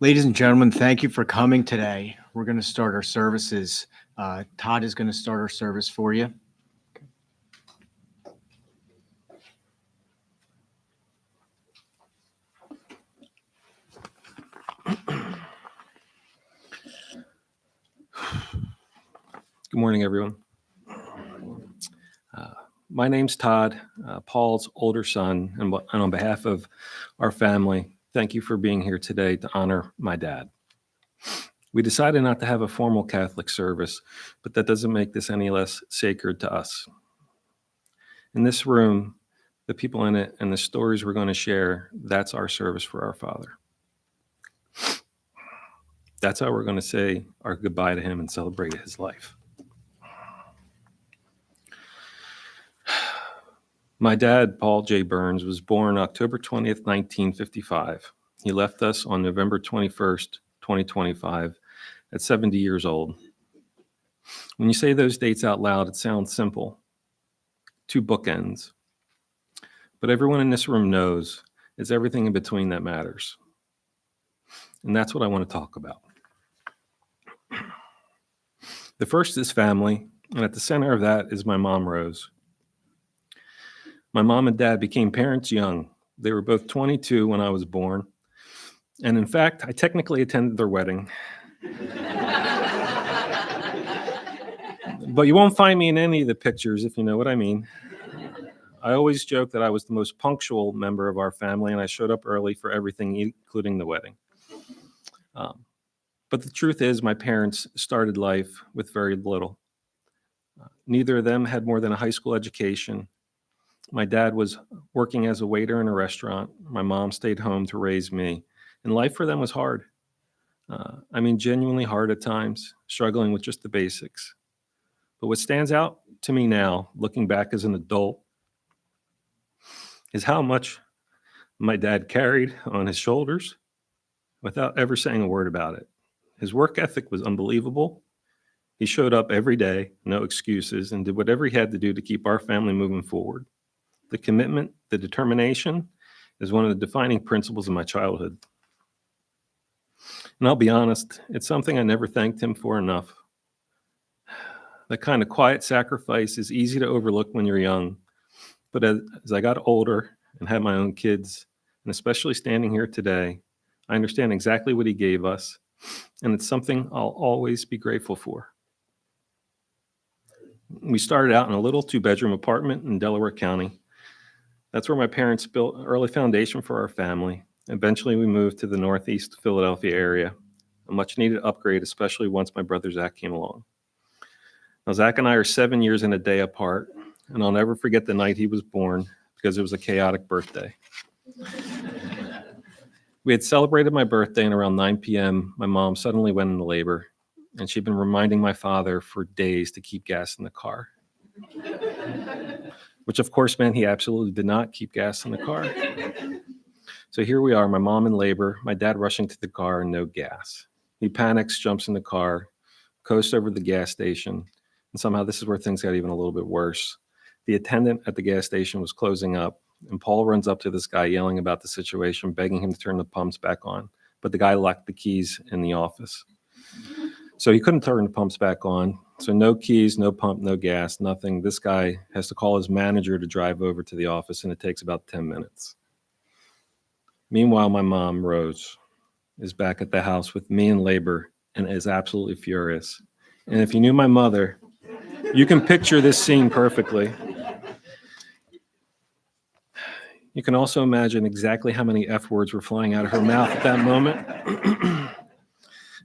Ladies and gentlemen, thank you for coming today. We're going to start our services. Todd is going to start our service for you. Good morning, everyone. My name's Todd, Paul's older son, and on behalf of our family, thank you for being here today to honor my dad. We decided not to have a formal Catholic service, but that doesn't make this any less sacred to us. In this room, the people in it and the stories we're going to share, that's our service for our Father. That's how we're going to say our goodbye to him and celebrate his life. My dad, Paul J. Burns, was born October 20th, 1955. He left us on November 21st, 2025, at 70 years old. When you say those dates out loud, it sounds simple. 2 bookends. But everyone in this room knows it's everything in between that matters. And that's what I want to talk about. The first is family, and at the center of that is my mom, Rose. My mom and dad became parents young. They were both 22 when I was born. And in fact, I technically attended their wedding. But you won't find me in any of the pictures, if you know what I mean. I always joke that I was the most punctual member of our family, and I showed up early for everything, including the wedding. But the truth is, my parents started life with very little. Neither of them had more than a high school education. My dad was working as a waiter in a restaurant. My mom stayed home to raise me. And life for them was hard. Genuinely hard at times, struggling with just the basics. But what stands out to me now, looking back as an adult, is how much my dad carried on his shoulders without ever saying a word about it. His work ethic was unbelievable. He showed up every day, no excuses, and did whatever he had to do to keep our family moving forward. The commitment, the determination is one of the defining principles of my childhood. And I'll be honest, it's something I never thanked him for enough. That kind of quiet sacrifice is easy to overlook when you're young. But as I got older and had my own kids, and especially standing here today, I understand exactly what he gave us, and it's something I'll always be grateful for. We started out in a little 2-bedroom apartment in Delaware County. That's where my parents built an early foundation for our family. Eventually, we moved to the Northeast Philadelphia area, a much-needed upgrade, especially once my brother Zach came along. Now, Zach and I are 7 years and a day apart, and I'll never forget the night he was born because it was a chaotic birthday. We had celebrated my birthday, and around 9 p.m., my mom suddenly went into labor, and she'd been reminding my father for days to keep gas in the car. Which of course meant he absolutely did not keep gas in the car. So here we are, my mom in labor, my dad rushing to the car and no gas. He panics, jumps in the car, coasts over to the gas station, and somehow this is where things got even a little bit worse. The attendant at the gas station was closing up, and Paul runs up to this guy yelling about the situation, begging him to turn the pumps back on. But the guy locked the keys in the office. So he couldn't turn the pumps back on. So no keys, no pump, no gas, nothing. This guy has to call his manager to drive over to the office, and it takes about 10 minutes. Meanwhile, my mom, Rose, is back at the house with me in labor and is absolutely furious. And if you knew my mother, you can picture this scene perfectly. You can also imagine exactly how many F words were flying out of her mouth at that moment.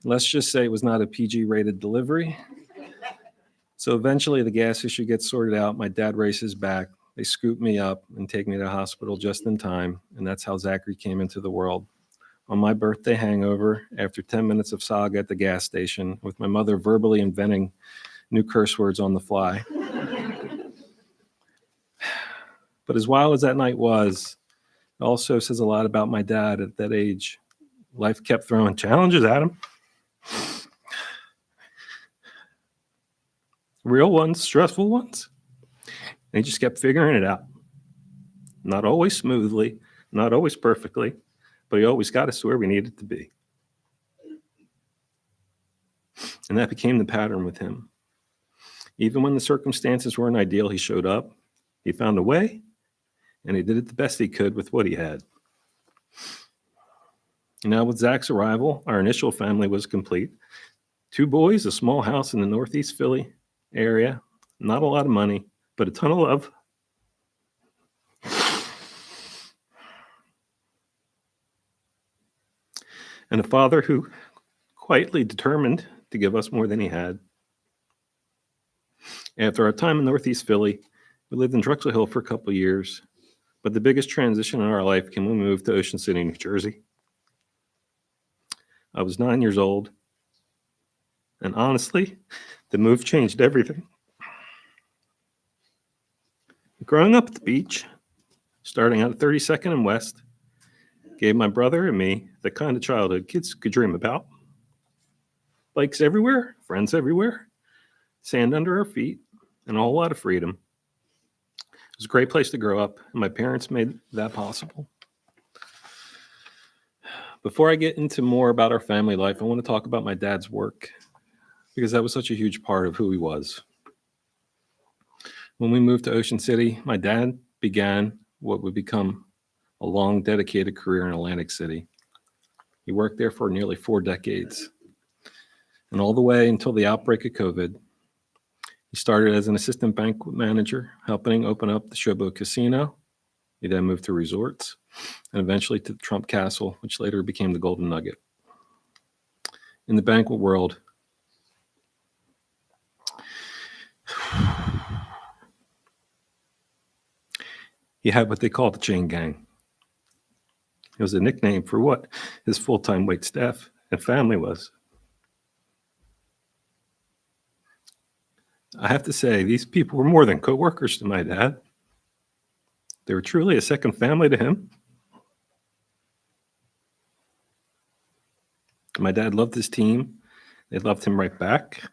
Let's just say it was not a PG-rated delivery. So eventually the gas issue gets sorted out. My dad races back, They scoop me up and take me to the hospital just in time, and that's how Zachary came into the world. On my birthday hangover, after 10 minutes of saga at the gas station, with my mother verbally inventing new curse words on the fly. But as wild as that night was, it also says a lot about my dad at that age. Life kept throwing challenges at him. Real ones, stressful ones. And he just kept figuring it out. Not always smoothly, not always perfectly, but he always got us to where we needed to be. And that became the pattern with him. Even when the circumstances weren't ideal, he showed up, he found a way, and he did it the best he could with what he had. Now, with Zach's arrival, our initial family was complete. 2 boys, a small house in the Northeast Philly area, not a lot of money, but a ton of love. And a father who quietly determined to give us more than he had. After our time in Northeast Philly, we lived in Drexel Hill for a couple of years, but the biggest transition in our life came when we moved to Ocean City, New Jersey. I was 9 years old, and honestly, the move changed everything. Growing up at the beach, starting out at 32nd and West, gave my brother and me the kind of childhood kids could dream about. Bikes everywhere, friends everywhere, sand under our feet, and a whole lot of freedom. It was a great place to grow up, and my parents made that possible. Before I get into more about our family life, I want to talk about my dad's work, because that was such a huge part of who he was. When we moved to Ocean City, my dad began what would become a long, dedicated career in Atlantic City. He worked there for nearly 4 decades. And all the way until the outbreak of COVID, he started as an assistant banquet manager, helping open up the Showboat Casino. He then moved to resorts and eventually to the Trump Castle, which later became the Golden Nugget. In the banquet world, he had what they called the chain gang. It was a nickname for what his full-time wait staff and family was. I have to say, these people were more than co-workers to my dad. They were truly a second family to him. My dad loved his team. They loved him right back.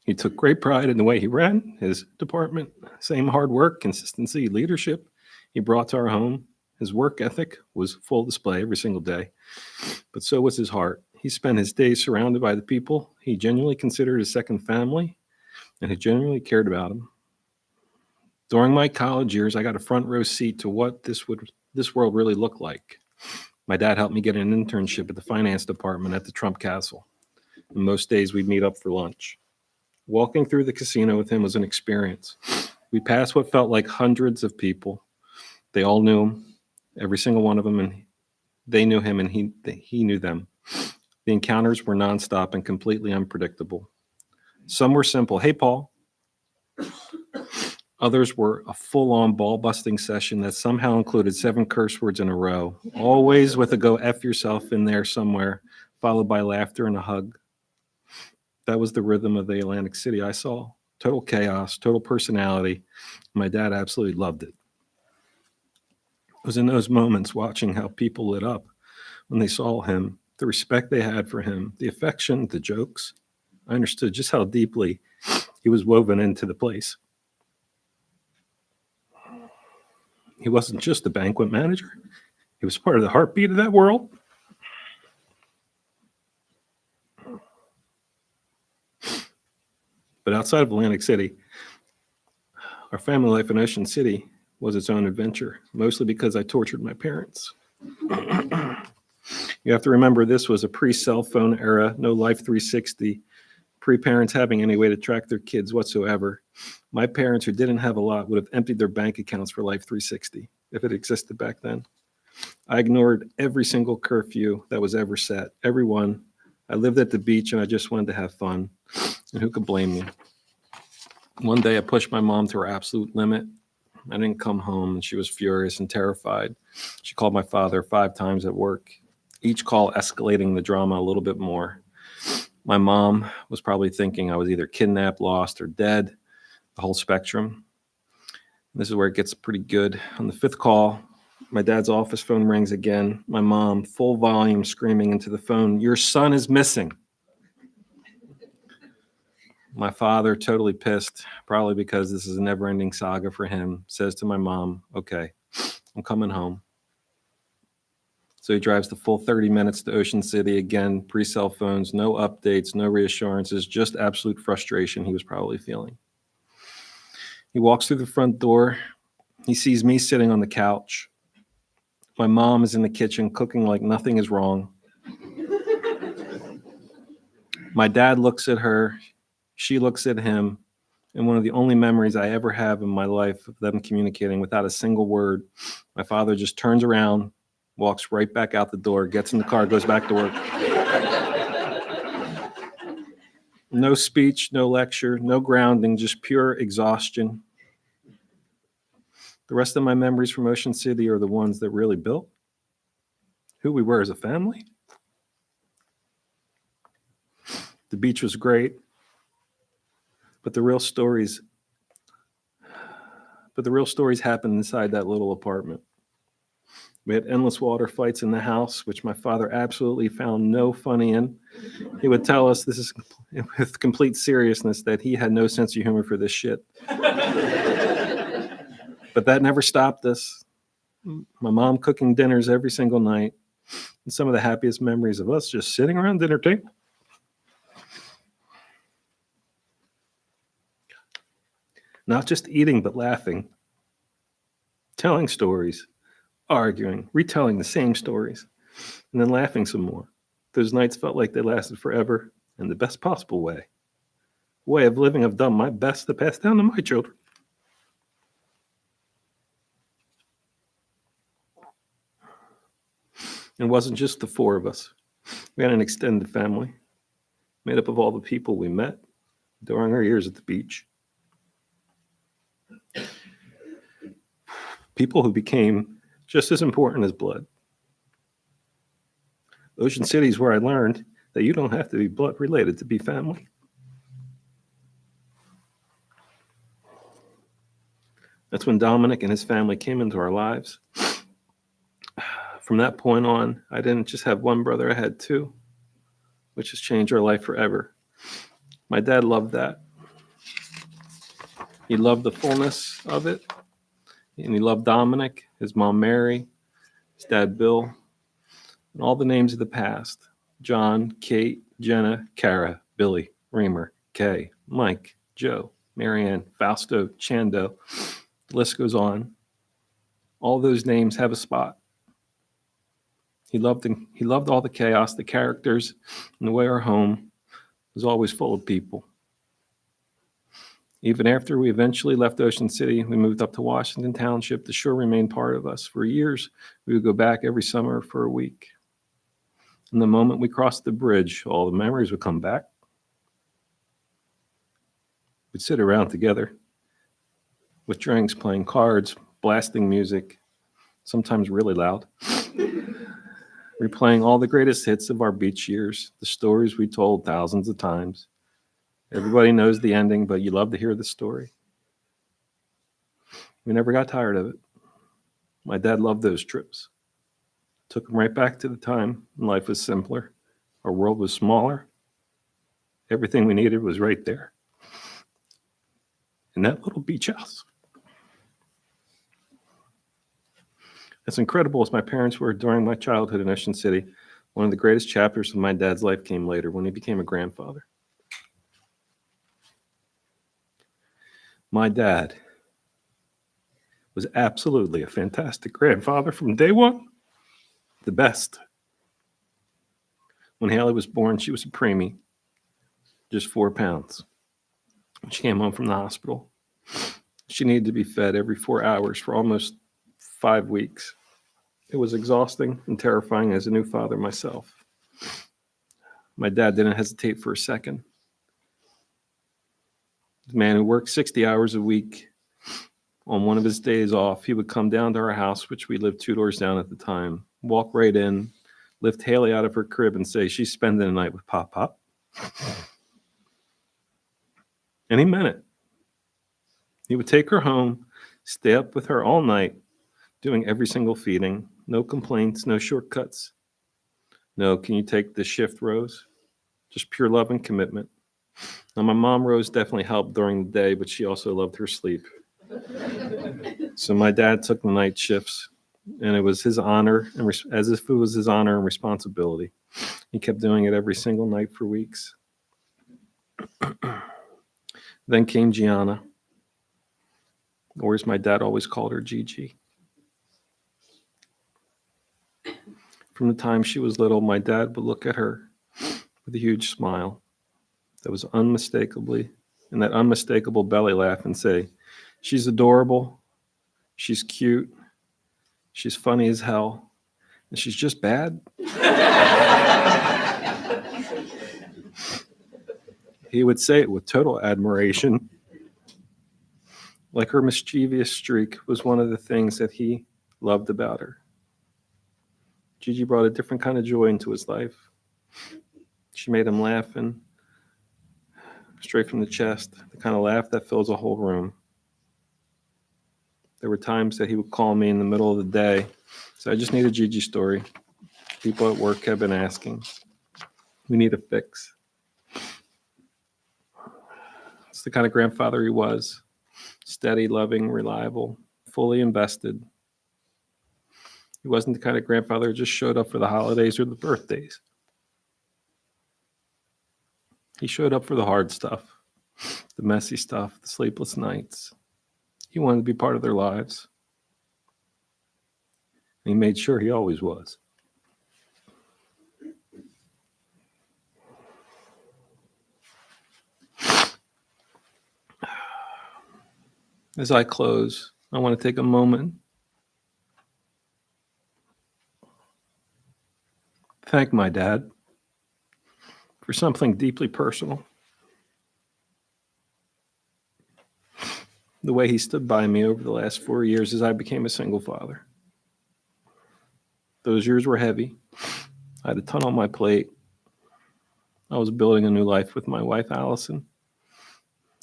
He took great pride in the way he ran his department. Same hard work, consistency, leadership he brought to our home. His work ethic was full display every single day, but so was his heart. He spent his days surrounded by the people he genuinely considered his second family and who genuinely cared about him. During my college years, I got a front row seat to what this world really looked like. My dad helped me get an internship at the finance department at the Trump Castle. And most days we'd meet up for lunch. Walking through the casino with him was an experience. We passed what felt like hundreds of people. They all knew him, every single one of them, and they knew him and he knew them. The encounters were nonstop and completely unpredictable. Some were simple, "Hey, Paul." Others were a full-on ball-busting session that somehow included 7 curse words in a row, always with a "go F yourself" in there somewhere, followed by laughter and a hug. That was the rhythm of the Atlantic City I saw. Total chaos, total personality. My dad absolutely loved it. It was in those moments watching how people lit up when they saw him, the respect they had for him, the affection, the jokes. I understood just how deeply he was woven into the place. He wasn't just a banquet manager. He was part of the heartbeat of that world. But outside of Atlantic City, our family life in Ocean City was its own adventure, mostly because I tortured my parents. You have to remember, this was a pre-cell phone era, no Life 360, pre-parents having any way to track their kids whatsoever. My parents, who didn't have a lot, would have emptied their bank accounts for Life 360 if it existed back then. I ignored every single curfew that was ever set, every one. I lived at the beach and I just wanted to have fun. And who could blame me? One day I pushed my mom to her absolute limit. I didn't come home, and she was furious and terrified. She called my father 5 times at work, each call escalating the drama a little bit more. My mom was probably thinking I was either kidnapped, lost, or dead, the whole spectrum. This is where it gets pretty good. On the 5th call, my dad's office phone rings again. My mom, full volume, screaming into the phone, "Your son is missing." My father, totally pissed, probably because this is a never-ending saga for him, says to my mom, "Okay, I'm coming home." So he drives the full 30 minutes to Ocean City again, pre-cell phones, no updates, no reassurances, just absolute frustration he was probably feeling. He walks through the front door. He sees me sitting on the couch. My mom is in the kitchen cooking like nothing is wrong. My dad looks at her. She looks at him. And one of the only memories I ever have in my life of them communicating without a single word, my father just turns around, walks right back out the door, gets in the car, goes back to work. No speech, no lecture, no grounding, just pure exhaustion. The rest of my memories from Ocean City are the ones that really built who we were as a family. The beach was great, but the real stories happened inside that little apartment. We had endless water fights in the house, which my father absolutely found no funny in. He would tell us this is with complete seriousness that he had no sense of humor for this shit. But that never stopped us. My mom cooking dinners every single night, and some of the happiest memories of us just sitting around dinner table. Not just eating, but laughing, telling stories, arguing, retelling the same stories, and then laughing some more. Those nights felt like they lasted forever in the best possible way. Way of living I've done my best to pass down to my children. It wasn't just the 4 of us. We had an extended family made up of all the people we met during our years at the beach. People who became just as important as blood. Ocean City is where I learned that you don't have to be blood related to be family. That's when Dominic and his family came into our lives. From that point on, I didn't just have one brother, I had 2, which has changed our life forever. My dad loved that. He loved the fullness of it. And he loved Dominic, his mom Mary, his dad Bill, and all the names of the past. John, Kate, Jenna, Kara, Billy, Reamer, Kay, Mike, Joe, Marianne, Fausto, Chando. The list goes on. All those names have a spot. He loved all the chaos, the characters, and the way our home was always full of people. Even after we eventually left Ocean City, we moved up to Washington Township. The shore remained part of us. For years, we would go back every summer for a week. And the moment we crossed the bridge, all the memories would come back. We'd sit around together with drinks, playing cards, blasting music, sometimes really loud, replaying all the greatest hits of our beach years, the stories we told thousands of times. Everybody knows the ending, but you love to hear the story. We never got tired of it. My dad loved those trips. Took him right back to the time when life was simpler. Our world was smaller. Everything we needed was right there. In that little beach house. As incredible as my parents were during my childhood in Ocean City, one of the greatest chapters of my dad's life came later when he became a grandfather. My dad was absolutely a fantastic grandfather from day one. The best. When Haley was born, she was a preemie, just 4 pounds. When she came home from the hospital, she needed to be fed every 4 hours for almost 5 weeks. It was exhausting and terrifying as a new father myself. My dad didn't hesitate for a second. The man who worked 60 hours a week, on one of his days off, he would come down to our house, which we lived 2 doors down at the time, walk right in, lift Haley out of her crib and say, "She's spending the night with Pop Pop." And he meant it. He would take her home, stay up with her all night, doing every single feeding. No complaints, no shortcuts. No, can you take the shift, Rose? Just pure love and commitment. Now, my mom, Rose, definitely helped during the day, but she also loved her sleep. So my dad took the night shifts, and it was his honor, and as if it was his honor and responsibility. He kept doing it every single night for weeks. Then came Gianna, or as my dad always called her, Gigi. From the time she was little, my dad would look at her with a huge smile that was that unmistakable belly laugh and say, "She's adorable, she's cute, she's funny as hell, and she's just bad." He would say it with total admiration, like her mischievous streak was one of the things that he loved about her. Gigi brought a different kind of joy into his life. She made him laugh, and straight from the chest, the kind of laugh that fills a whole room. There were times that he would call me in the middle of the day, say, "I just need a Gigi story. People at work have been asking. We need a fix." It's the kind of grandfather he was. Steady, loving, reliable, fully invested. He wasn't the kind of grandfather who just showed up for the holidays or the birthdays. He showed up for the hard stuff, the messy stuff, the sleepless nights. He wanted to be part of their lives. And he made sure he always was. As I close, I want to take a moment, thank my dad for something deeply personal. The way he stood by me over the last 4 years as I became a single father. Those years were heavy. I had a ton on my plate. I was building a new life with my wife, Allison,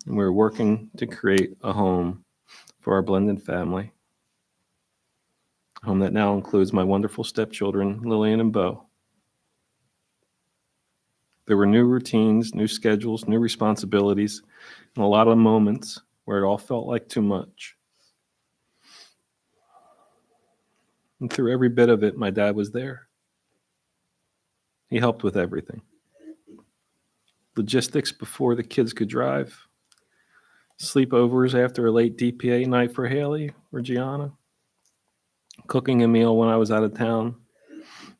and we were working to create a home for our blended family. A home that now includes my wonderful stepchildren, Lillian and Bo. There were new routines, new schedules, new responsibilities, and a lot of moments where it all felt like too much. And through every bit of it, my dad was there. He helped with everything. Logistics before the kids could drive, sleepovers after a late DPA night for Haley or Gianna, cooking a meal when I was out of town,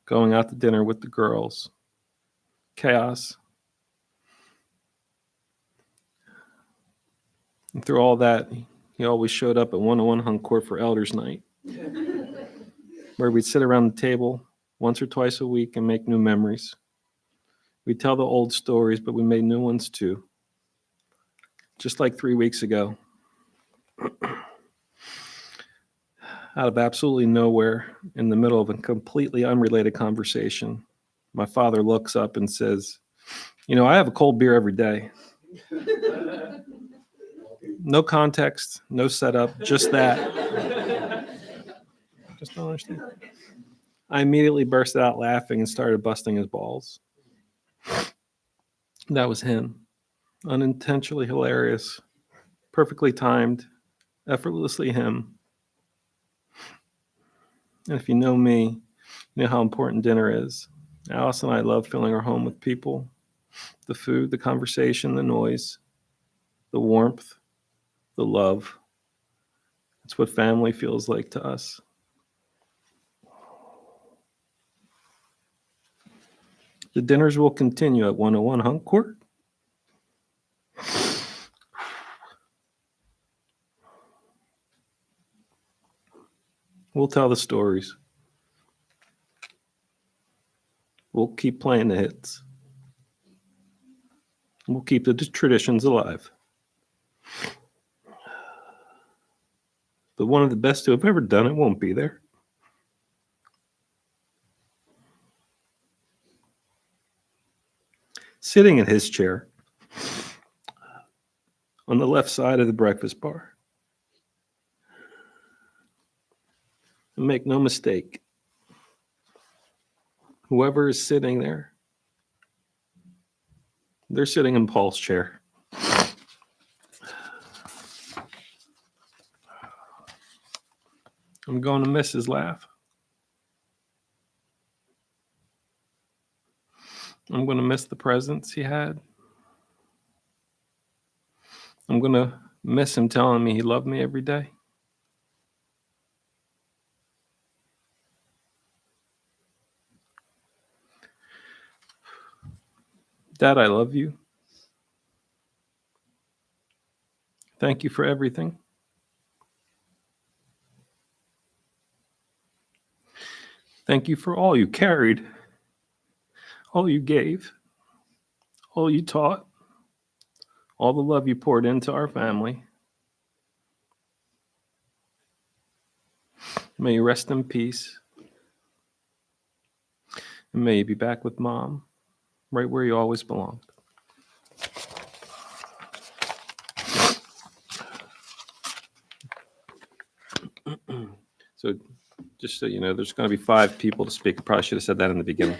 going out to dinner with the girls, chaos. And through all that, he always showed up at 101 Hunk Court for Elders Night, where we'd sit around the table once or twice a week and make new memories. We'd tell the old stories, but we made new ones too. Just like 3 weeks ago, out of absolutely nowhere, in the middle of a completely unrelated conversation, my father looks up and says, "I have a cold beer every day." No context, no setup, just that. Just don't understand. I immediately burst out laughing and started busting his balls. That was him. Unintentionally hilarious, perfectly timed, effortlessly him. And if you know me, you know how important dinner is. Alice and I love filling our home with people, the food, the conversation, the noise, the warmth, the love. It's what family feels like to us. The dinners will continue at 101 Hunk Court. We'll tell the stories. We'll keep playing the hits. We'll keep the traditions alive. but one of the best to have ever done it won't be there. Sitting in his chair on the left side of the breakfast bar. And make no mistake, whoever is sitting there, they're sitting in Paul's chair. I'm going to miss his laugh. I'm going to miss the presence he had. I'm going to miss him telling me he loved me every day. Dad, I love you. Thank you for everything. Thank you for all you carried, all you gave, all you taught, all the love you poured into our family. May you rest in peace. And may you be back with Mom, right where you always belonged. So just so you know, there's going to be 5 people to speak. I probably should have said that in the beginning.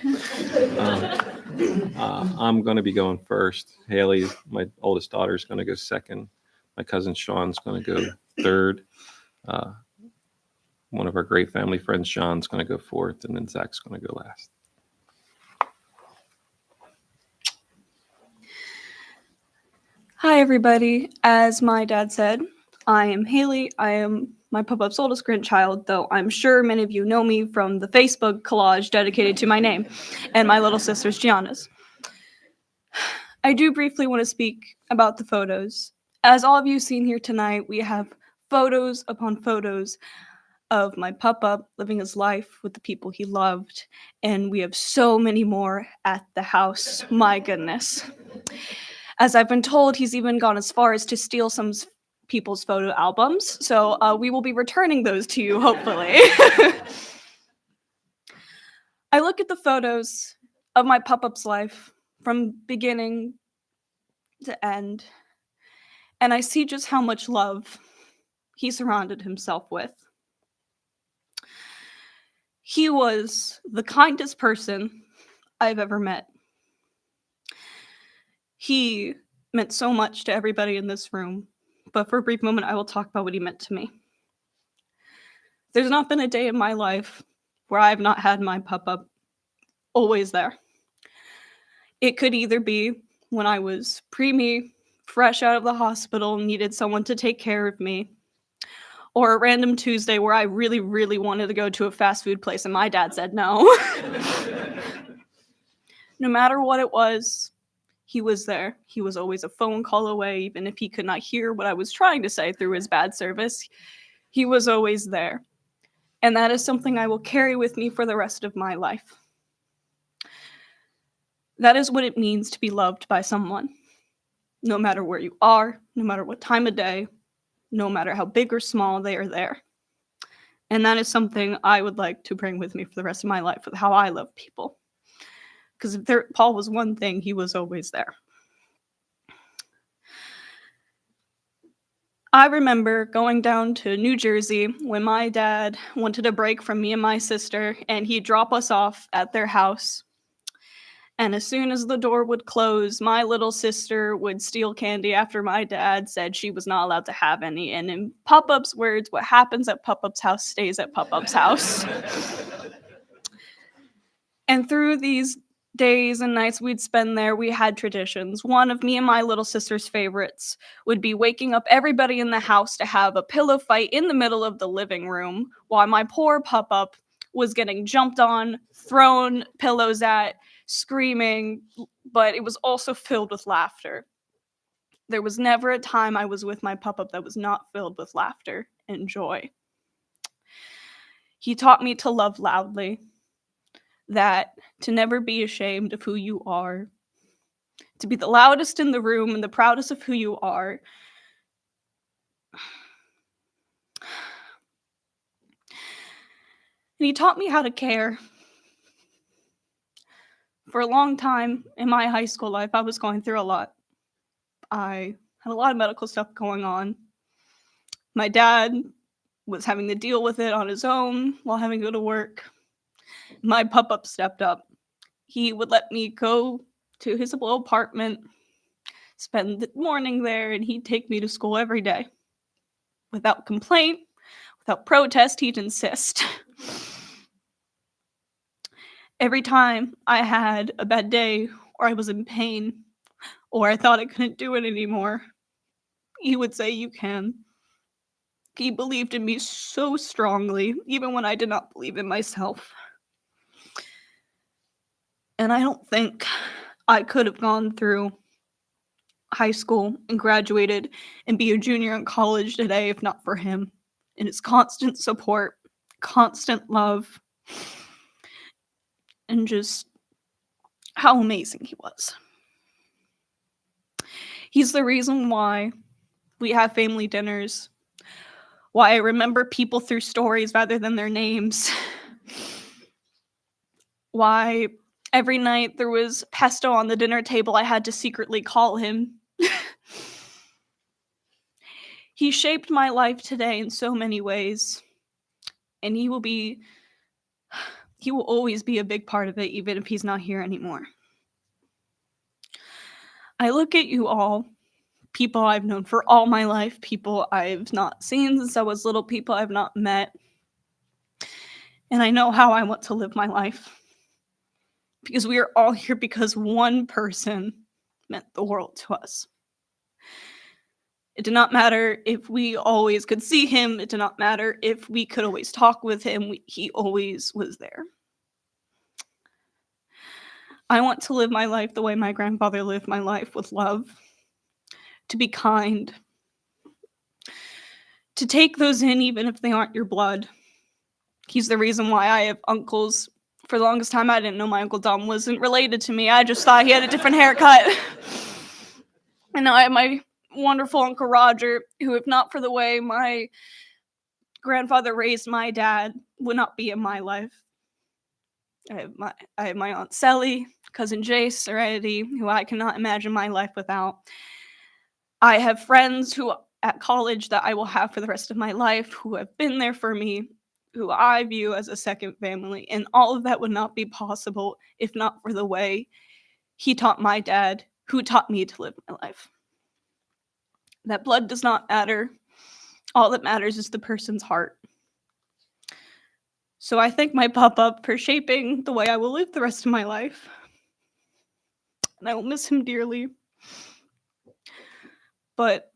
I'm going to be going first. Haley, my oldest daughter, is going to go second. My cousin Sean's going to go third. One of our great family friends, Sean's going to go fourth, and then Zach's going to go last. Hi, everybody. As my dad said, I am Haley. I am my Pop-Up's oldest grandchild, though I'm sure many of you know me from the Facebook collage dedicated to my name and my little sister's Gianna's. I do briefly want to speak about the photos. As all of you seen here tonight, we have photos upon photos of my Pop-Up living his life with the people he loved, and we have so many more at the house. My goodness. As I've been told, he's even gone as far as to steal some people's photo albums, so we will be returning those to you, hopefully. I look at the photos of my Pop-Up's life from beginning to end, and I see just how much love he surrounded himself with. He was the kindest person I've ever met. He meant so much to everybody in this room, but for a brief moment, I will talk about what he meant to me. There's not been a day in my life where I have not had my Pop-Up always there. It could either be when I was preemie, fresh out of the hospital, needed someone to take care of me, or a random Tuesday where I really, really wanted to go to a fast food place and my dad said no. No matter what it was, he was there. He was always a phone call away, even if he could not hear what I was trying to say through his bad service. He was always there. And that is something I will carry with me for the rest of my life. That is what it means to be loved by someone. No matter where you are, no matter what time of day, no matter how big or small, they are there. And that is something I would like to bring with me for the rest of my life, with how I love people. Because if Paul was one thing, he was always there. I remember going down to New Jersey when my dad wanted a break from me and my sister, and he'd drop us off at their house. And as soon as the door would close, my little sister would steal candy after my dad said she was not allowed to have any. And in Pop-Up's words, what happens at Pop-Up's house stays at Pop-Up's house. And through these days and nights we'd spend there, we had traditions. One of me and my little sister's favorites would be waking up everybody in the house to have a pillow fight in the middle of the living room while my poor Pop-Up was getting jumped on, thrown pillows at, screaming, but it was also filled with laughter. There was never a time I was with my Pop-Up that was not filled with laughter and joy. He taught me to love loudly, that to never be ashamed of who you are, to be the loudest in the room and the proudest of who you are. And he taught me how to care. For a long time in my high school life, I was going through a lot. I had a lot of medical stuff going on. My dad was having to deal with it on his own while having to go to work. My pup stepped up. He would let me go to his little apartment, spend the morning there, and he'd take me to school every day. Without complaint, without protest, he'd insist. Every time I had a bad day, or I was in pain, or I thought I couldn't do it anymore, he would say, "You can." He believed in me so strongly, even when I did not believe in myself. And I don't think I could have gone through high school and graduated and be a junior in college today if not for him and his constant support, constant love, and just how amazing he was. He's the reason why we have family dinners, why I remember people through stories rather than their names, why every night there was pesto on the dinner table I had to secretly call him. He shaped my life today in so many ways, and he will always be a big part of it, even if he's not here anymore. I look at you all, people I've known for all my life, people I've not seen since I was little, people I've not met, and I know how I want to live my life. Because we are all here because one person meant the world to us. It did not matter if we always could see him. It did not matter if we could always talk with him. He always was there. I want to live my life the way my grandfather lived my life, with love, to be kind, to take those in even if they aren't your blood. He's the reason why I have uncles. For the longest time, I didn't know my Uncle Dom wasn't related to me. I just thought he had a different haircut. And now I have my wonderful Uncle Roger, who, if not for the way my grandfather raised my dad, would not be in my life. I have my Aunt Sally, Cousin Jace, Serenity, who I cannot imagine my life without. I have friends who at college that I will have for the rest of my life, who have been there for me, who I view as a second family, and all of that would not be possible if not for the way he taught my dad, who taught me to live my life. That blood does not matter. All that matters is the person's heart. So I thank my papa for shaping the way I will live the rest of my life. And I will miss him dearly. But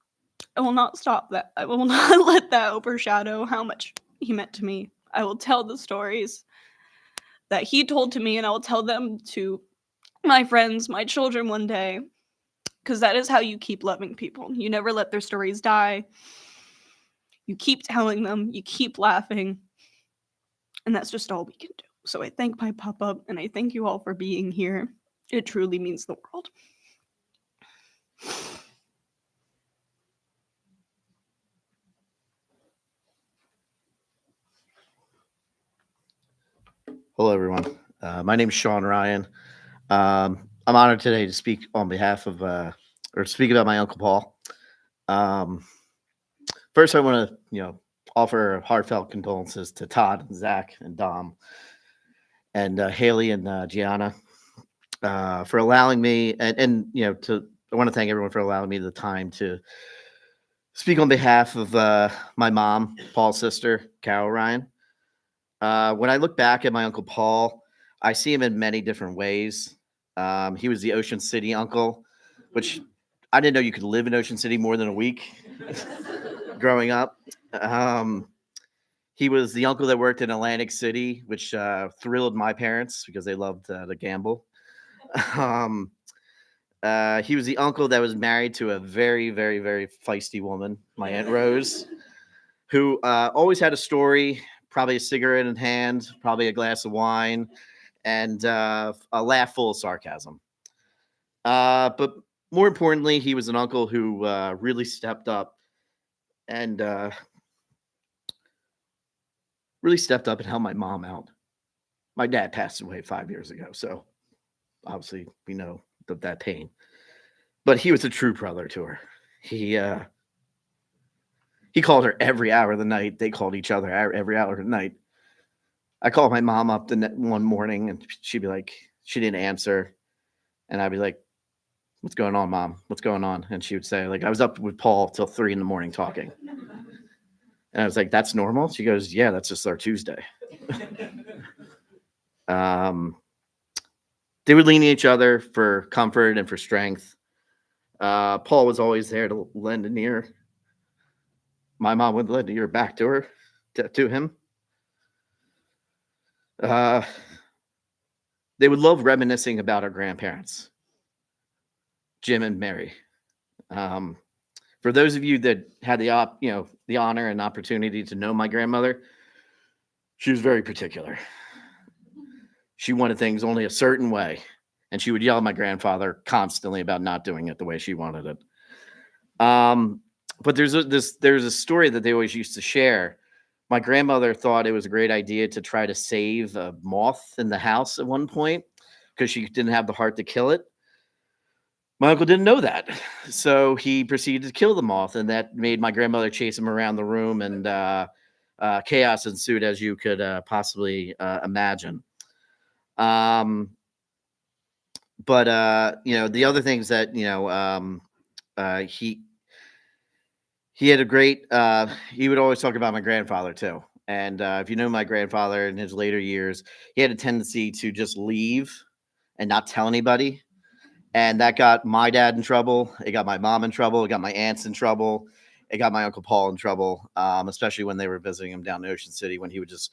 I will not stop that. I will not let that overshadow how much he meant to me. I will tell the stories that he told to me, and I will tell them to my friends, my children one day, because that is how you keep loving people. You never let their stories die. You keep telling them, you keep laughing, and that's just all we can do. So I thank my papa, and I thank you all for being here. It truly means the world. Hello, everyone. My name is Sean Ryan. I'm honored today to speak on behalf of, or speak about my Uncle Paul. First, I want to, offer heartfelt condolences to Todd, and Zach, and Dom, and Haley and Gianna for allowing me, and I want to thank everyone for allowing me the time to speak on behalf of my mom, Paul's sister, Carol Ryan. When I look back at my Uncle Paul, I see him in many different ways. He was the Ocean City uncle, which I didn't know you could live in Ocean City more than a week growing up. He was the uncle that worked in Atlantic City, which thrilled my parents because they loved to gamble. He was the uncle that was married to a very, very, very feisty woman, my Aunt Rose, who always had a story, probably a cigarette in hand, probably a glass of wine, and a laugh full of sarcasm. But more importantly, he was an uncle who really stepped up and really stepped up and helped my mom out. My dad passed away 5 years ago, so obviously we know that pain. But he was a true brother to her. He called her every hour of the night. They called each other every hour of the night. I called my mom up one morning, and she'd be like, she didn't answer. And I'd be like, what's going on, Mom? What's going on? And she would say, like, I was up with Paul till 3 a.m. talking. And I was like, that's normal? She goes, yeah, that's just our Tuesday. They would lean on each other for comfort and for strength. Paul was always there to lend an ear. My mom would lend an ear back to her, to him. They would love reminiscing about our grandparents, Jim and Mary. For those of you that had the honor and opportunity to know my grandmother, she was very particular. She wanted things only a certain way, and she would yell at my grandfather constantly about not doing it the way she wanted it. But there's a story that they always used to share. My grandmother thought it was a great idea to try to save a moth in the house at one point because she didn't have the heart to kill it. My uncle didn't know that, so he proceeded to kill the moth, and that made my grandmother chase him around the room, and chaos ensued, as you could possibly imagine. But the other things that he had a great. He would always talk about my grandfather too, and if you know my grandfather in his later years, he had a tendency to just leave and not tell anybody. And that got my dad in trouble. It got my mom in trouble. It got my aunts in trouble. It got my Uncle Paul in trouble, especially when they were visiting him down in Ocean City, when he would just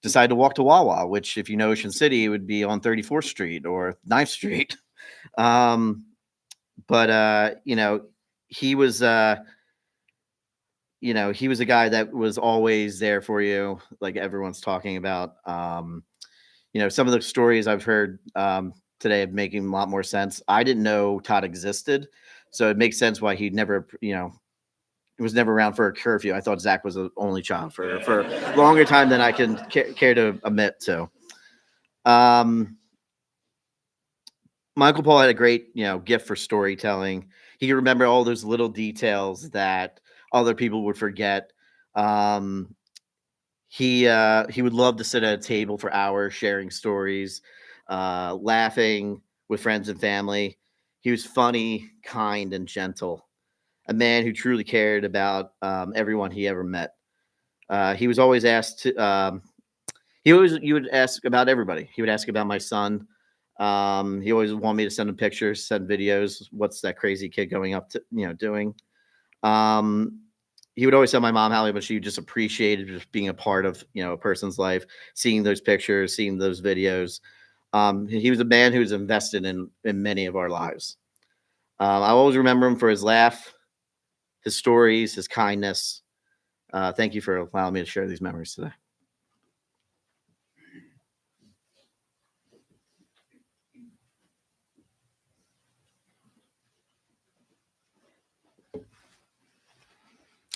decide to walk to Wawa, which, if you know Ocean City, it would be on 34th Street or 9th Street. He was, he was a guy that was always there for you, like everyone's talking about. Some of the stories I've heard today of making a lot more sense. I didn't know Todd existed, so it makes sense why he never, was never around for a curfew. I thought Zach was the only child for a longer time than I can care to admit to. My Uncle Paul had a great, gift for storytelling. He could remember all those little details that other people would forget. He would love to sit at a table for hours sharing stories, laughing with friends and family. He was funny, kind, and gentle. A man who truly cared about everyone he ever met. He was always asked to. He would ask about everybody. He would ask about my son. He always wanted me to send him pictures, send videos. What's that crazy kid going up to, doing? He would always tell my mom how much she just appreciated just being a part of, a person's life, seeing those pictures, seeing those videos. He was a man who was invested in many of our lives. I always remember him for his laugh, his stories, his kindness. Thank you for allowing me to share these memories today.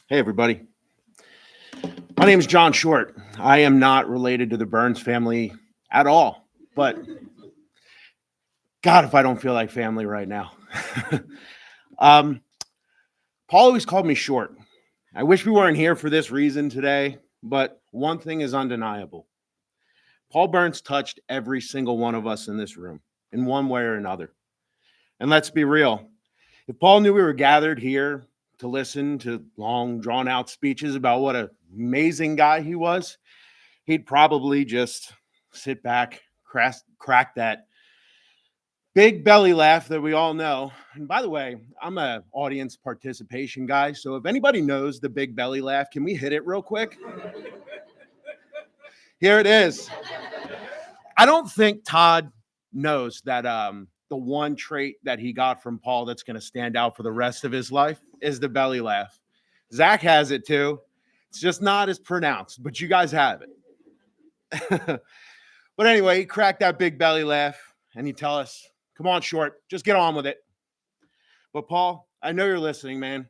Hey, everybody. My name is John Short. I am not related to the Burns family at all, but God, if I don't feel like family right now. Paul always called me Short. I wish we weren't here for this reason today, but one thing is undeniable. Paul Burns touched every single one of us in this room in one way or another. And let's be real. If Paul knew we were gathered here to listen to long, drawn-out speeches about what an amazing guy he was, he'd probably just sit back, crack that big belly laugh that we all know. And by the way, I'm an audience participation guy, so if anybody knows the big belly laugh, can we hit it real quick? Here it is. I don't think Todd knows that the one trait that he got from Paul that's going to stand out for the rest of his life is the belly laugh. Zach has it too. It's just not as pronounced, but you guys have it. But anyway, he cracked that big belly laugh and he tell us, come on, Short, just get on with it. But Paul, I know you're listening, man.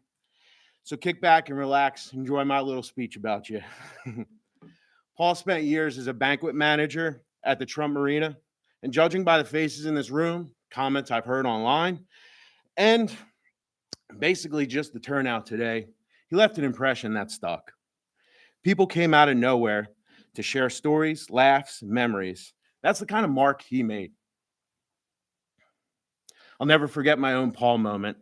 So kick back and relax. Enjoy my little speech about you. Paul spent years as a banquet manager at the Trump Marina, and judging by the faces in this room, comments I've heard online, and basically just the turnout today, he left an impression that stuck. People came out of nowhere to share stories, laughs, memories. That's the kind of mark he made. I'll never forget my own Paul moment.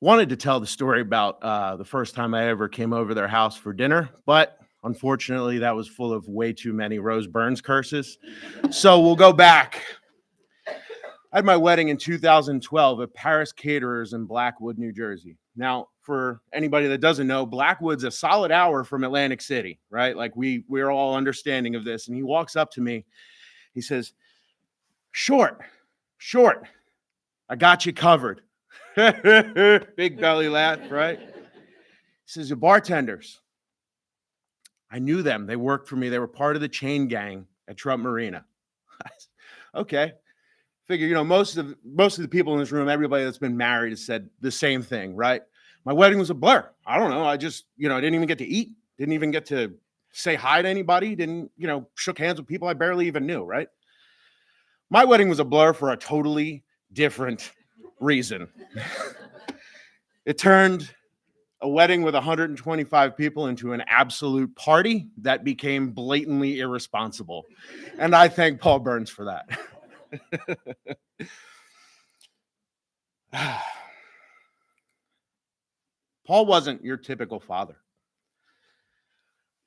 Wanted to tell the story about the first time I ever came over their house for dinner, but unfortunately that was full of way too many Rose Burns curses. So we'll go back. I had my wedding in 2012 at Paris Caterers in Blackwood, New Jersey. Now, for anybody that doesn't know, Blackwood's a solid hour from Atlantic City, right? Like we're all understanding of this. And he walks up to me. He says, short, I got you covered. Big belly laugh, right? He says, the bartenders, I knew them. They worked for me. They were part of the chain gang at Trump Marina. Okay. Figure, most of the people in this room, everybody that's been married has said the same thing, right? My wedding was a blur. I don't know. I just, I didn't even get to eat. Didn't even get to say hi to anybody. Didn't, shook hands with people I barely even knew, right? My wedding was a blur for a totally different reason. It turned a wedding with 125 people into an absolute party that became blatantly irresponsible. And I thank Paul Burns for that. Paul wasn't your typical father.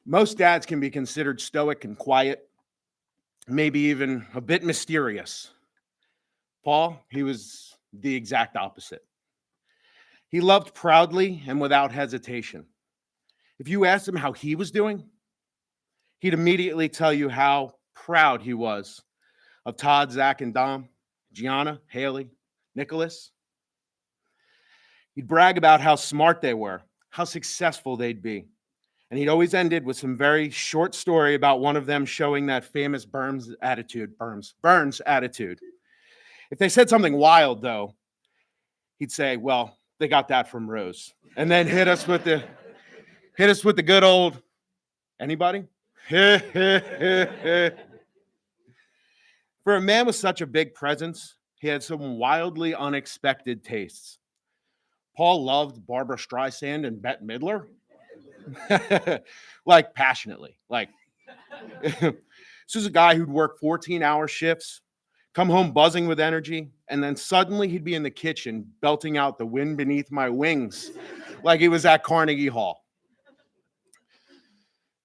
Most dads can be considered stoic and quiet, maybe even a bit mysterious. Paul, he was the exact opposite. He loved proudly and without hesitation. If you asked him how he was doing, he'd immediately tell you how proud he was of Todd, Zach, and Dom, Gianna, Haley, Nicholas. He'd brag about how smart they were, how successful they'd be. And he'd always ended with some very short story about one of them showing that famous Burns attitude. If they said something wild, though, he'd say, well, they got that from Rose. And then hit us with the good old, anybody? For a man with such a big presence, he had some wildly unexpected tastes. Paul loved Barbara Streisand and Bette Midler. Like passionately. Like this is a guy who'd work 14-hour shifts, come home buzzing with energy, and then suddenly he'd be in the kitchen belting out The Wind Beneath My Wings like he was at Carnegie Hall.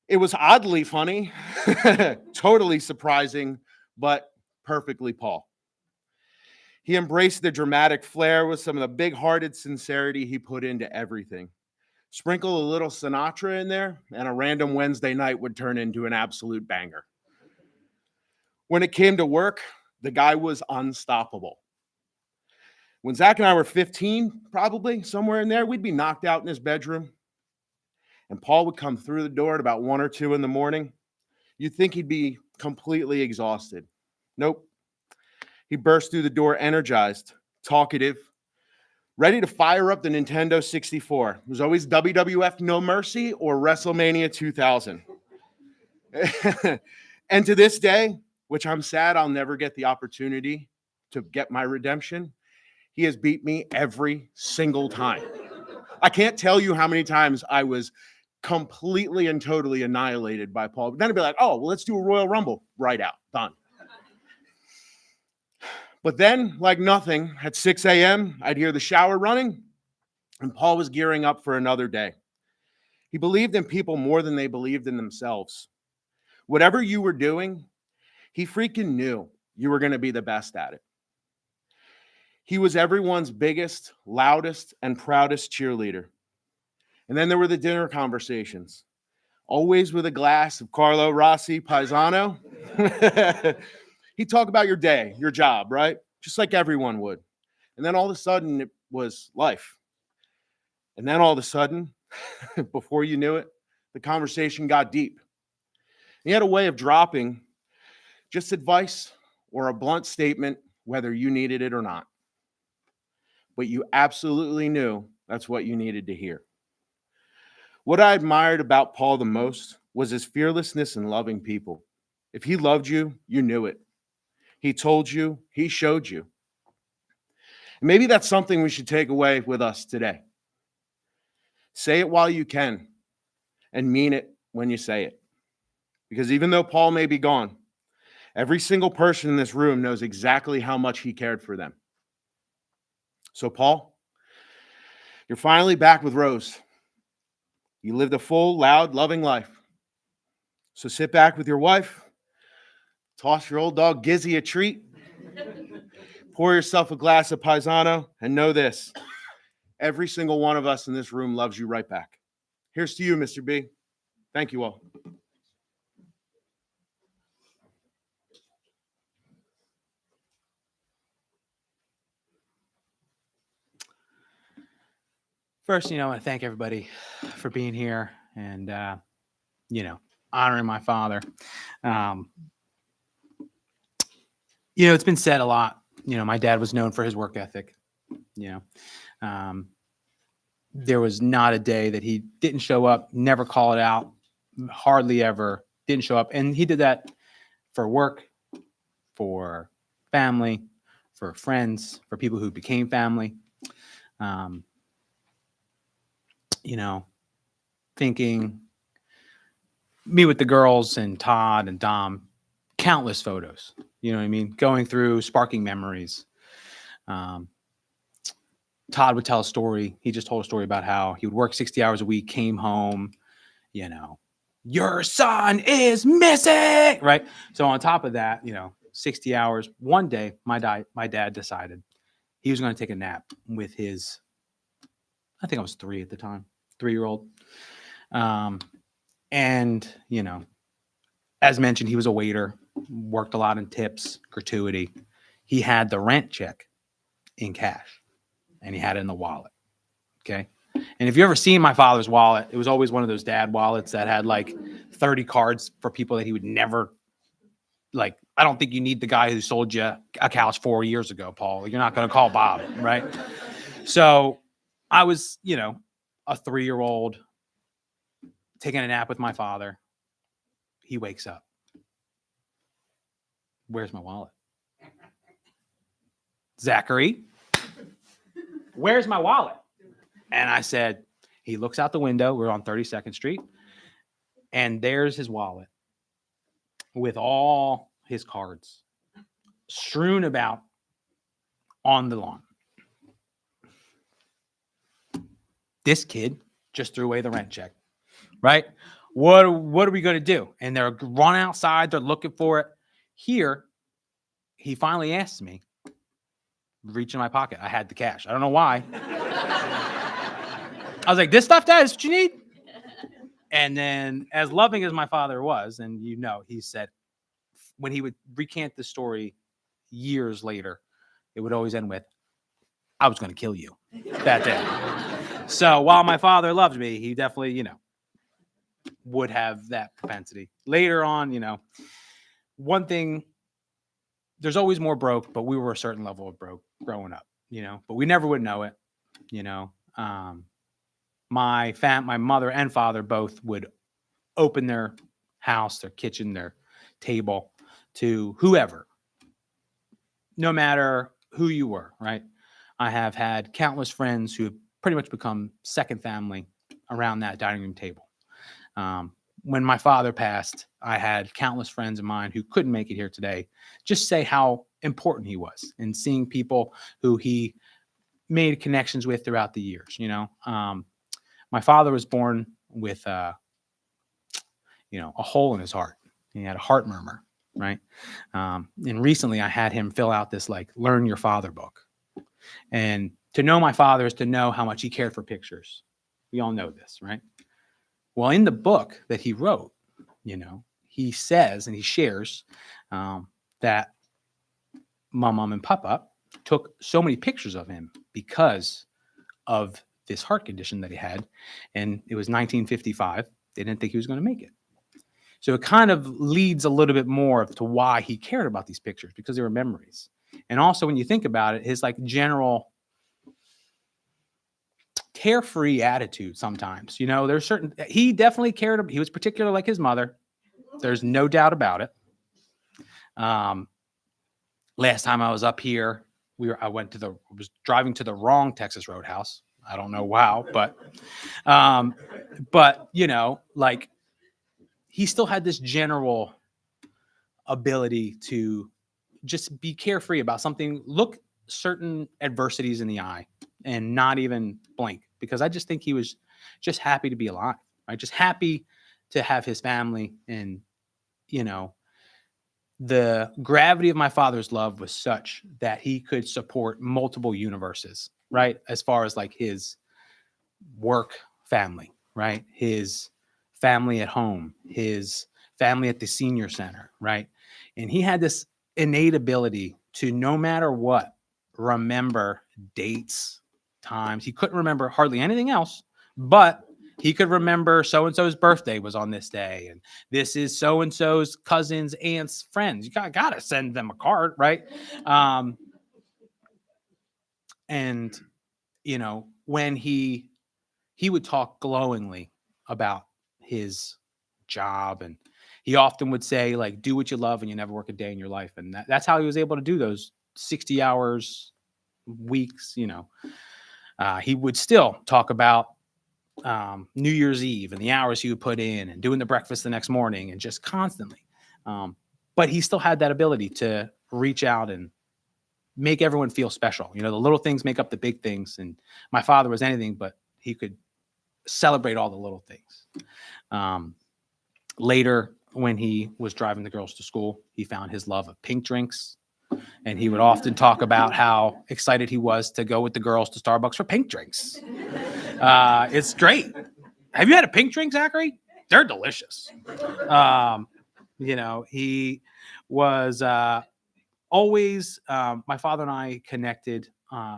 It was oddly funny, totally surprising, but perfectly Paul. He embraced the dramatic flair with some of the big-hearted sincerity he put into everything. Sprinkle a little Sinatra in there, and a random Wednesday night would turn into an absolute banger. When it came to work, the guy was unstoppable. When Zach and I were 15, probably somewhere in there, we'd be knocked out in his bedroom. And Paul would come through the door at about 1 or 2 in the morning. You'd think he'd be completely exhausted. Nope. He burst through the door energized, talkative, ready to fire up the Nintendo 64. It was always WWF No Mercy or WrestleMania 2000. And to this day, which I'm sad I'll never get the opportunity to get my redemption, he has beat me every single time. I can't tell you how many times I was completely and totally annihilated by Paul. But then I'd be like, oh, well, let's do a Royal Rumble. Right out. Done. But then, like nothing, at 6 a.m., I'd hear the shower running, and Paul was gearing up for another day. He believed in people more than they believed in themselves. Whatever you were doing, he freaking knew you were going to be the best at it. He was everyone's biggest, loudest, and proudest cheerleader. And then there were the dinner conversations, always with a glass of Carlo Rossi Paisano. He'd talk about your day, your job, right? Just like everyone would. And then all of a sudden, it was life. And then all of a sudden, before you knew it, the conversation got deep. He had a way of dropping just advice or a blunt statement, whether you needed it or not. But you absolutely knew that's what you needed to hear. What I admired about Paul the most was his fearlessness in loving people. If he loved you, you knew it. He told you, he showed you. And maybe that's something we should take away with us today. Say it while you can and mean it when you say it. Because even though Paul may be gone, every single person in this room knows exactly how much he cared for them. So, Paul, you're finally back with Rose. You lived a full, loud, loving life. So sit back with your wife, toss your old dog Gizzy a treat, pour yourself a glass of Paisano, and know this: every single one of us in this room loves you right back. Here's to you, Mr. B. Thank you all. First, I want to thank everybody for being here and, honoring my father. It's been said a lot. My dad was known for his work ethic. There was not a day that he didn't show up, never call it out, hardly ever didn't show up. And he did that for work, for family, for friends, for people who became family. Thinking me with the girls and Todd and Dom, countless photos, going through, sparking memories. Todd would tell a story. He just told a story about how he would work 60 hours a week, came home, your son is missing, right? So on top of that, 60 hours, one day, my dad decided he was going to take a nap with his, I think I was 3 at the time, 3-year-old. And, as mentioned, he was a waiter, worked a lot in tips, gratuity. He had the rent check in cash and he had it in the wallet. Okay. And if you ever seen my father's wallet, it was always one of those dad wallets that had like 30 cards for people that he would never I don't think you need the guy who sold you a couch 4 years ago, Paul. You're not going to call Bob, right? So I was, a 3-year-old taking a nap with my father. He wakes up. Where's my wallet? Zachary, where's my wallet? And I said, he looks out the window. We're on 32nd Street. And there's his wallet with all his cards strewn about on the lawn. This kid just threw away the rent check, right? What are we going to do? And they're running outside. They're looking for it. Here, he finally asked me, reach in my pocket. I had the cash. I don't know why. I was like, this stuff, Dad, is what you need? And then as loving as my father was, and he said, when he would recant the story years later, it would always end with, I was going to kill you that day. So while my father loved me, he definitely, would have that propensity. Later on, one thing, there's always more broke, but we were a certain level of broke growing up, but we never would know it, my mother and father both would open their house, their kitchen, their table to whoever, no matter who you were, right? I have had countless friends who have pretty much become second family around that dining room table. When my father passed, I had countless friends of mine who couldn't make it here today just say how important he was, and seeing people who he made connections with throughout the years. My father was born with a hole in his heart. He had a heart murmur, right? And recently I had him fill out this Learn Your Father book. And to know my father is to know how much he cared for pictures. We all know this, right? Well, in the book that he wrote, he says and he shares that my mom and papa took so many pictures of him because of this heart condition that he had. And it was 1955. They didn't think he was going to make it. So it kind of leads a little bit more to why he cared about these pictures, because they were memories. And also when you think about it, his general carefree attitude sometimes. You know, there's certain, he definitely cared. He was particular like his mother. There's no doubt about it. Last time I was up here, I was driving to the wrong Texas Roadhouse. I don't know how, but you know, like he still had this general ability to just be carefree about something, look certain adversities in the eye and not even blink, because I just think he was just happy to be alive, right? Just happy to have his family. And, you know, the gravity of my father's love was such that he could support multiple universes, right? As far as like his work family, right? His family at home, his family at the senior center, right? And he had this innate ability to, no matter what, remember dates, times. He couldn't remember hardly anything else, but he could remember so-and-so's birthday was on this day, and this is so-and-so's cousin's aunt's friends. You gotta send them a card, right? And you know, when he would talk glowingly about his job, and he often would say, like, do what you love and you never work a day in your life. And that's how he was able to do those 60 hours weeks. You know, he would still talk about New Year's Eve and the hours he would put in and doing the breakfast the next morning, and just constantly. But he still had that ability to reach out and make everyone feel special. You know, the little things make up the big things. And my father was anything but he could celebrate all the little things. Later, when he was driving the girls to school, he found his love of pink drinks. And he would often talk about how excited he was to go with the girls to Starbucks for pink drinks. It's great. Have you had a pink drink, Zachary? They're delicious. You know, he was always, my father and I connected.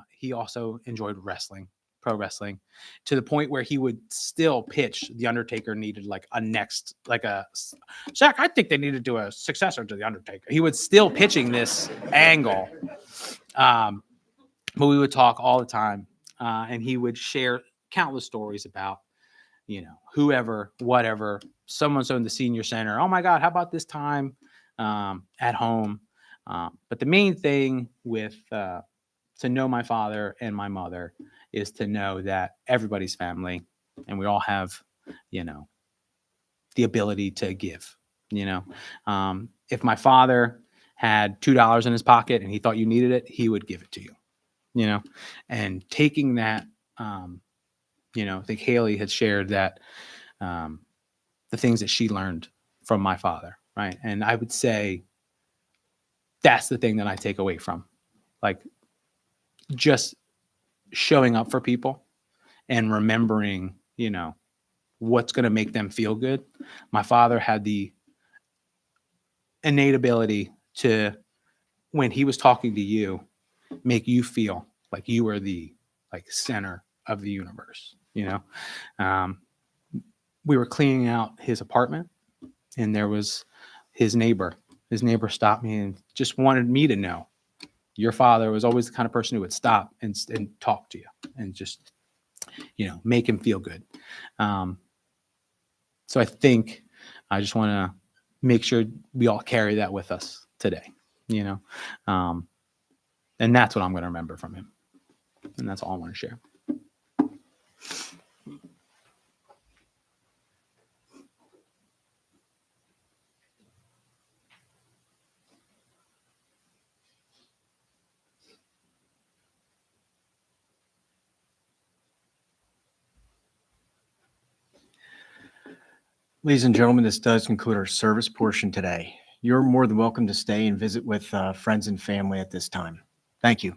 He also enjoyed wrestling, pro wrestling, to the point where he would still pitch The Undertaker needed like Zach, I think they need to do a successor to The Undertaker. He was still pitching this angle. But we would talk all the time, and he would share countless stories about, you know, whoever, whatever, someone's in the senior center. Oh my God, how about this time at home? But the main thing with to know my father and my mother is to know that everybody's family, and we all have, you know, the ability to give. You know, if my father had $2 in his pocket and he thought you needed it, he would give it to you. You know, and taking that, you know, I think Haley had shared that the things that she learned from my father, right? And I would say that's the thing that I take away from, like, just showing up for people and remembering, you know, what's going to make them feel good. My father had the innate ability to, when he was talking to you, make you feel like you were the center of the universe. You know, we were cleaning out his apartment, and there was his neighbor. His neighbor stopped me and just wanted me to know, your father was always the kind of person who would stop and talk to you and just, you know, make him feel good. So I think I just want to make sure we all carry that with us today, you know, and that's what I'm going to remember from him. And that's all I want to share. Ladies and gentlemen, this does conclude our service portion today. You're more than welcome to stay and visit with friends and family at this time. Thank you.